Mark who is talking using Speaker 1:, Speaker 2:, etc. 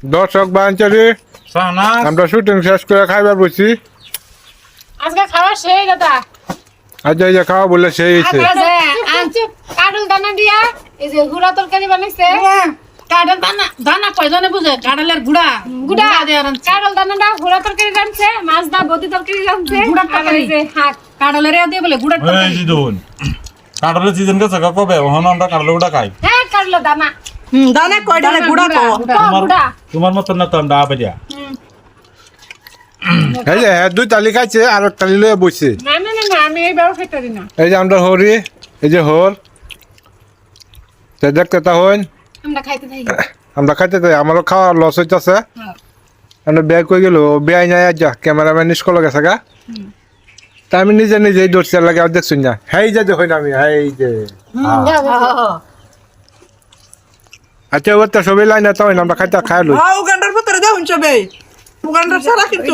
Speaker 1: দর্শক বাঞ্চারি আমরা শুটিং শেষ করে খাইবার বসছি।
Speaker 2: আজকে খাওয়া সেই দাদা
Speaker 1: আজ এই যে খাওয়া বলে সেই হয়েছে।
Speaker 2: কাটল দানা দিয়া এই যে গুড়া তরকারি বানাইছে।
Speaker 3: কাডল দানা দানা কয়জনে বুঝে কাডলের গুড়া
Speaker 2: গুড়া কাটল দানাটা গুড়া তরকারি রাঁধছে, মাছ দা বদি তরকারি রাঁধছে,
Speaker 3: গুড়া
Speaker 2: আর
Speaker 3: তরকারি।
Speaker 2: এই যে শাক।
Speaker 3: কাডলের দিয়ে বলে গুড়া
Speaker 4: এই জিদুন কাটলের সিজন গেছে কবে এখন আমরা কাটলে ওটা খাই।
Speaker 2: হ্যাঁ কাটল দানা
Speaker 3: দানা কয়ডলে গুড়া কো
Speaker 2: গুড়া
Speaker 4: তোমার মতন না তো আমরা আবেদিয়া
Speaker 1: এই যে দুই তালি খাইছে আর এক তালি লয়ে বসছে।
Speaker 2: না না না না আমি এই ব্যবসা করি না।
Speaker 1: এই যে আমরা হরি, এই যে হর দেখতে তা হইন
Speaker 2: আমরা খাইতে থাকি।
Speaker 1: আমরা খাইতে তাই আমারও খাওয়া লস হইতেছে। আমরা ব্যয় কই গেল ব্যয় নাই আজ ক্যামেরাম্যান নিষ্কল গেছে গা। তা আমি নিজে নিজেই দৌড়ছি লাগে আর দেখছুন না। হেই যে হইন আমি হেই যে আচ্ছা ওটা সবাই লাইন তো আমরা খাইতে খাইলো।
Speaker 5: উগান্ডার ভিতরে দেউন সবে উগান্ডার ছাড়া কিন্তু